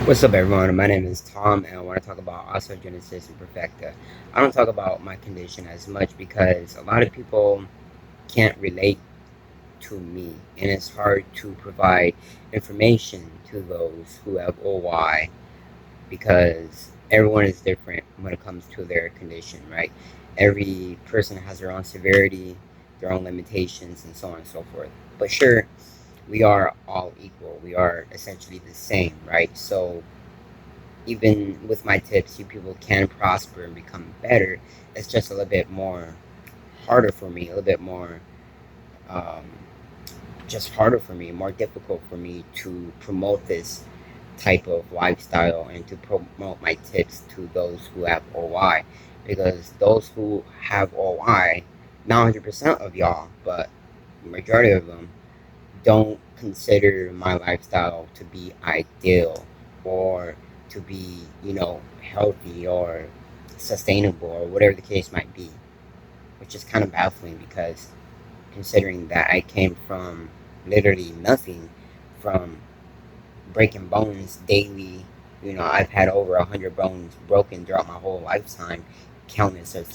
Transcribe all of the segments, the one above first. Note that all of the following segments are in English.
What's up, everyone? My name is Tom, and I want to talk about osteogenesis imperfecta. I don't talk about my condition as much because a lot of people can't relate to me, and it's hard to provide information to those who have OY because everyone is different when it comes to their condition, right? Every person has their own severity, their own limitations, and so on and so forth. But sure, we are all equal. We are essentially the same, right? So even with my tips, you people can prosper and become better. It's just a little bit more harder for me, a little bit more, um, just harder for me, more difficult for me to promote this type of lifestyle and to promote my tips to those who have OI. Because those who have OI, not 100% of y'all, but majority of them, don't consider my lifestyle to be ideal or to be, healthy or sustainable or whatever the case might be, which is kind of baffling because considering that I came from literally nothing, from breaking bones daily. I've had over 100 bones broken throughout my whole lifetime, countless of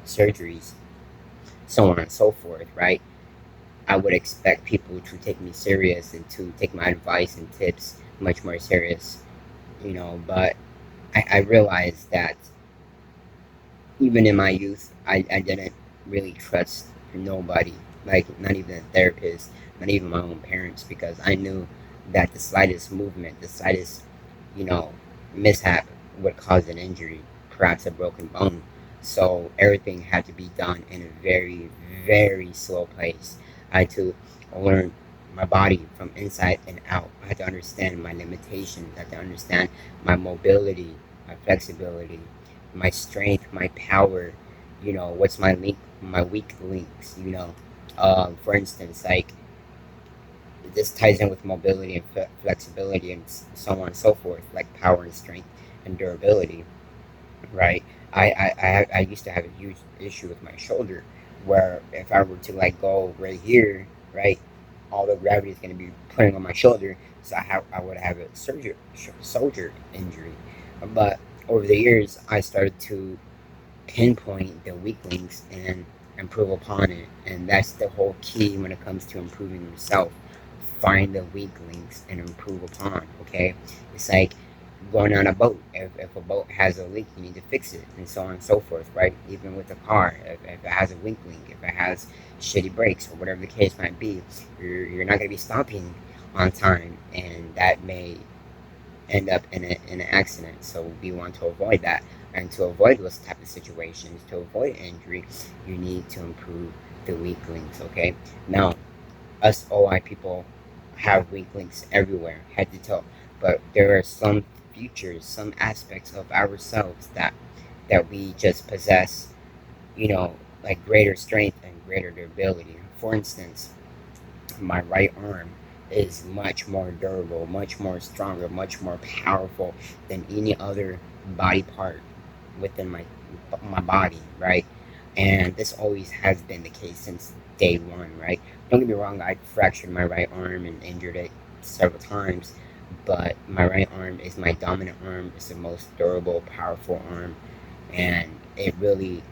surgeries, so on and so forth, right? I would expect people to take me serious and to take my advice and tips much more serious, but I realized that even in my youth, I didn't really trust nobody, like not even a therapist, not even my own parents, because I knew that the slightest movement, the slightest, you know, mishap would cause an injury, perhaps a broken bone. So everything had to be done in a very, very slow pace. I had to learn my body from inside and out. I had to understand my limitations. I had to understand my mobility, my flexibility, my strength, my power, what's my weak links, for instance, like this ties in with mobility and flexibility and so on and so forth, like power and strength and durability, right? I used to have a huge issue with my shoulder where if I were to like go right here, right, all the gravity is going to be putting on my shoulder, so I would have a soldier injury. But over the years, I started to pinpoint the weak links and improve upon it. And that's the whole key when it comes to improving yourself. Find the weak links and improve upon, okay? It's like going on a boat. If a boat has a leak, you need to fix it, and so on and so forth, right? Even with a car, if it has a weak link, if it has shitty brakes, or whatever the case might be, you're not going to be stopping on time, and that may end up in an accident. So we want to avoid that. And to avoid those type of situations, to avoid injury, you need to improve the weak links, okay? Now, us OI people have weak links everywhere, head to toe. But there are some features, some aspects of ourselves that we just possess, like greater strength and greater durability. For instance, my right arm is much more durable, much more stronger, much more powerful than any other body part within my body, right? And this always has been the case since day one, right? Don't get me wrong, I fractured my right arm and injured it several times, but my right arm is my dominant arm. It's the most durable, powerful arm, and it really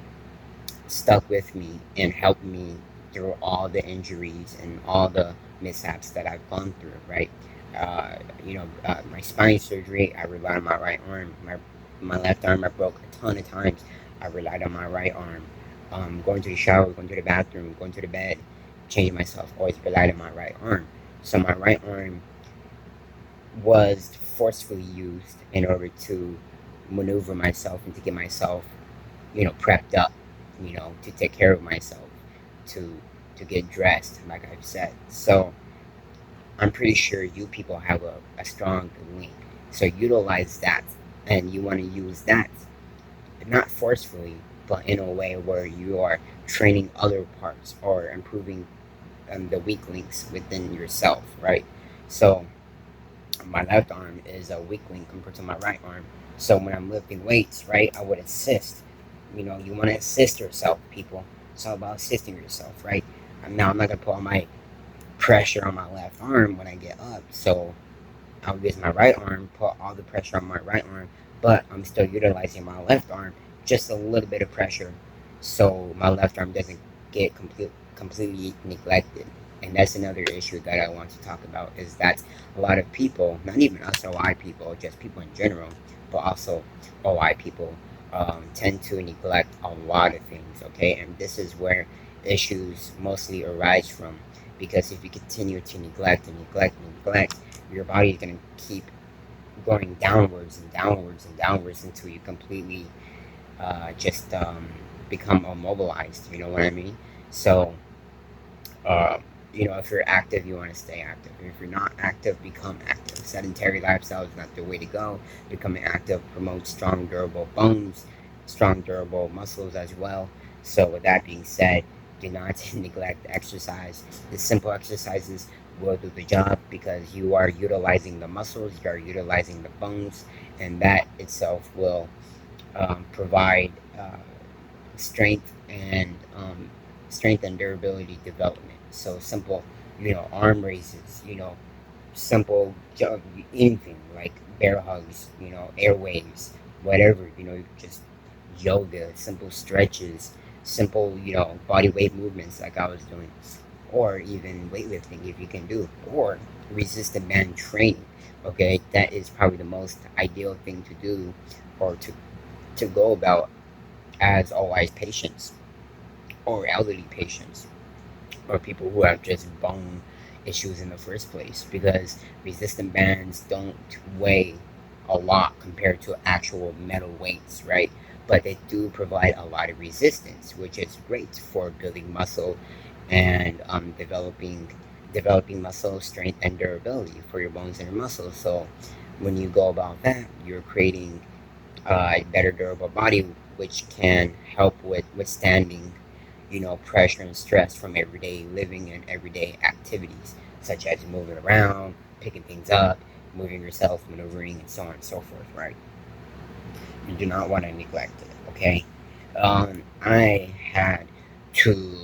stuck with me and helped me through all the injuries and all the mishaps that I've gone through, right? My spine surgery, I relied on my right arm. My left arm, I broke a ton of times. I relied on my right arm. Going to the shower, going to the bathroom, going to the bed, changing myself, always relied on my right arm. So my right arm was forcefully used in order to maneuver myself and to get myself, prepped up, to take care of myself, to to get dressed, like I've said. So I'm pretty sure you people have a strong link. So utilize that, and you want to use that not forcefully, but in a way where you are training other parts or improving the weak links within yourself, right? So my left arm is a weak link compared to my right arm. So when I'm lifting weights, right, I would assist. You want to assist yourself, people. It's all about assisting yourself, right? Now I'm not gonna put all my pressure on my left arm when I get up. So I'll use my right arm, put all the pressure on my right arm, but I'm still utilizing my left arm, just a little bit of pressure, so my left arm doesn't get completely neglected. And that's another issue that I want to talk about, is that a lot of people, not even us OI people, just people in general, but also OI people, tend to neglect a lot of things, okay? And this is where issues mostly arise from, because if you continue to neglect and neglect and neglect, your body is going to keep going downwards and downwards and downwards until you completely just become immobilized. You know what I mean? So, uh, if you're active, you want to stay active. If you're not active, become active. Sedentary lifestyle is not the way to go. Becoming active promotes strong, durable bones, strong, durable muscles as well. So, with that being said, do not neglect exercise. The simple exercises will do the job, because you are utilizing the muscles, you are utilizing the bones, and that itself will provide strength and strength and durability development. So simple, arm raises, simple anything like bear hugs, airwaves, whatever, just yoga, simple stretches, simple, body weight movements like I was doing, or even weightlifting if you can do, or resistant band training. Okay, that is probably the most ideal thing to do, or to go about, as always patients or elderly patients, or people who have just bone issues in the first place, because resistant bands don't weigh a lot compared to actual metal weights, right? But they do provide a lot of resistance, which is great for building muscle and developing muscle strength and durability for your bones and your muscles. So when you go about that, you're creating a better durable body, which can help with withstanding, pressure and stress from everyday living and everyday activities, such as moving around, picking things up, moving yourself, maneuvering, and so on and so forth, right? You do not want to neglect it, okay? I had to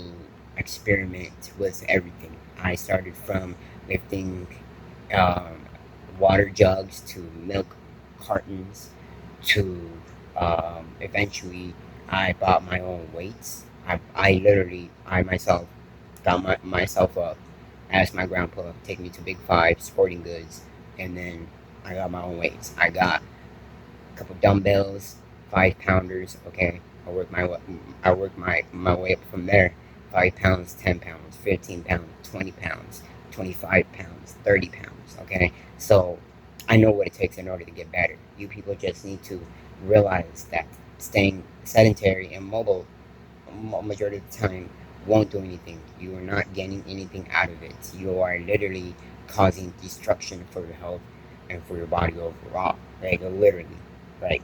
experiment with everything. I started from lifting um, water jugs to milk cartons to eventually I bought my own weights. I literally, I myself got myself up, asked my grandpa to take me to Big Five Sporting Goods, and then I got my own weights. I got a couple dumbbells, 5 pounders. Okay, I worked my way up from there. 5 pounds, 10 pounds, 15 pounds, 20 pounds, 25 pounds, 30 pounds. Okay, so I know what it takes in order to get better. You people just need to realize that staying sedentary and mobile majority of the time won't do anything. You are not gaining anything out of it. You are literally causing destruction for your health and for your body overall. Like literally, like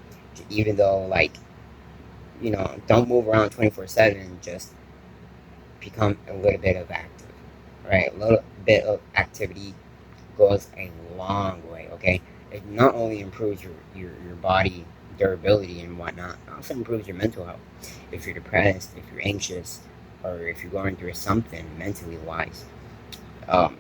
even though don't move around 24/7. Just become a little bit of active, right? A little bit of activity goes a long way. Okay, it not only improves your body durability and whatnot, it also improves your mental health. If you're depressed, if you're anxious, or if you're going through something mentally wise,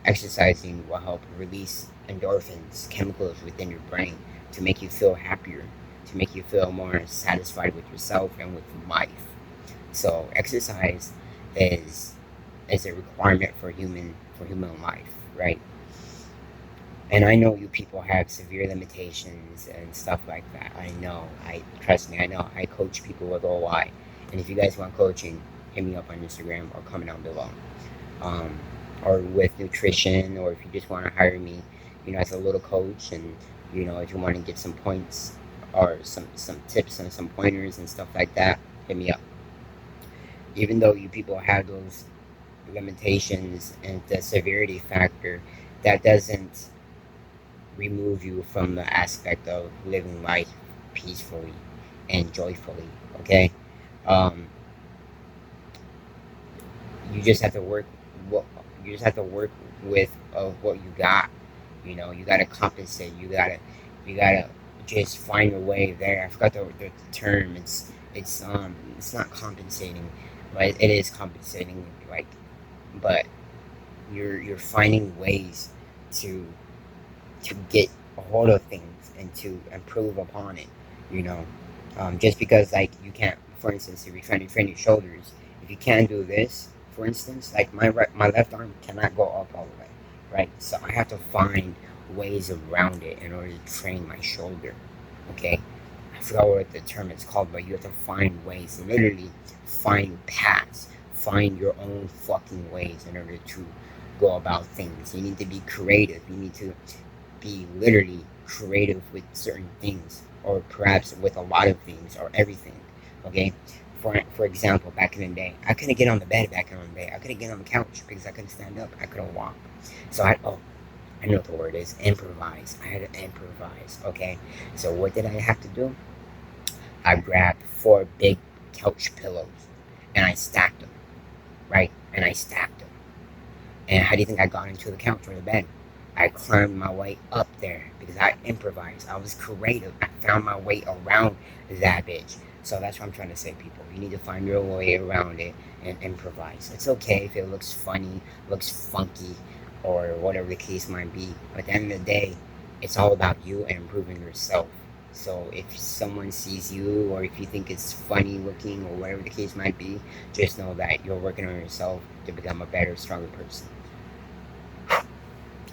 exercising will help release endorphins, chemicals within your brain, to make you feel happier, to make you feel more satisfied with yourself and with life. So exercise is is a requirement for human life, right? And I know you people have severe limitations and stuff like that. I know. I trust me. I know. I coach people with OI, and if you guys want coaching, hit me up on Instagram or comment down below. Um, or with nutrition, or if you just want to hire me, as a little coach, and if you want to get some points or some tips and some pointers and stuff like that, hit me up. Even though you people have those limitations and the severity factor, that doesn't remove you from the aspect of living life peacefully and joyfully. Okay, um, you just have to work. What you just have to work with what you got. You gotta compensate. You gotta just find a way there. I forgot the term. It's not compensating, but it is compensating. Like, but you're finding ways to to get a hold of things and to improve upon it, you know. Just because, like, you can't, for instance, if you're trying to train your shoulders, if you can't do this, for instance, like my left arm cannot go up all the way, right? So I have to find ways around it in order to train my shoulder, okay? I forgot what the term is called, but you have to find ways, literally find paths, find your own fucking ways in order to go about things. You need to be creative. You need to be literally creative with certain things, or perhaps with a lot of things, or everything. Okay, for example, back in the day, I couldn't get on the bed. Back in the day, I couldn't get on the couch because I couldn't stand up. I couldn't walk. So I know what the word is, improvise. I had to improvise. Okay, so what did I have to do? I grabbed 4 big couch pillows and I stacked them, right? And I stacked them. And how do you think I got into the couch or the bed? I climbed my way up there because I improvised. I was creative. I found my way around that bitch. So that's what I'm trying to say, people. You need to find your way around it and improvise. It's okay if it looks funny, looks funky, or whatever the case might be. But at the end of the day, it's all about you and improving yourself. So if someone sees you, or if you think it's funny looking, or whatever the case might be, just know that you're working on yourself to become a better, stronger person.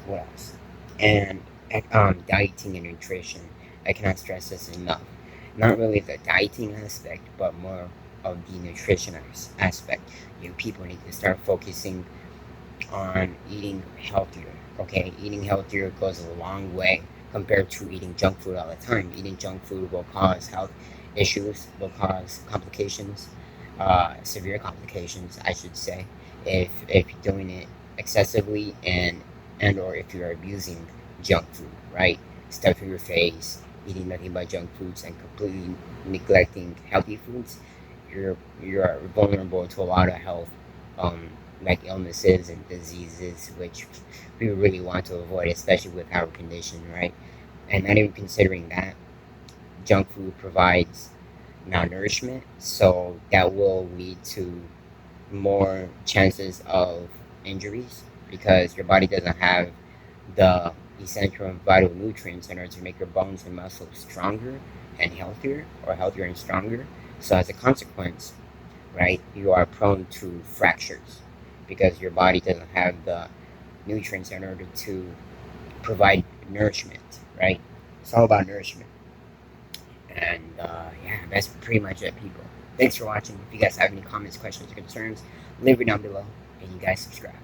What else? And dieting and nutrition. I cannot stress this enough. Not really the dieting aspect, but more of the nutrition aspect. You people need to start focusing on eating healthier. Okay, eating healthier goes a long way compared to eating junk food all the time. Eating junk food will cause health issues, will cause complications, severe complications, I should say, if you're doing it excessively, and or if you're abusing junk food, right? Stuffing your face, eating nothing but junk foods, and completely neglecting healthy foods. You're vulnerable to a lot of health, um, like illnesses and diseases, which we really want to avoid, especially with our condition, right? And not even considering that, junk food provides malnourishment, so that will lead to more chances of injuries because your body doesn't have the essential and vital nutrients in order to make your bones and muscles stronger and healthier, or healthier and stronger. So as a consequence, right, you are prone to fractures because your body doesn't have the nutrients in order to provide nourishment, right? It's all about nourishment. And yeah, that's pretty much it, people. Thanks for watching. If you guys have any comments, questions, or concerns, leave it down below, and you guys subscribe.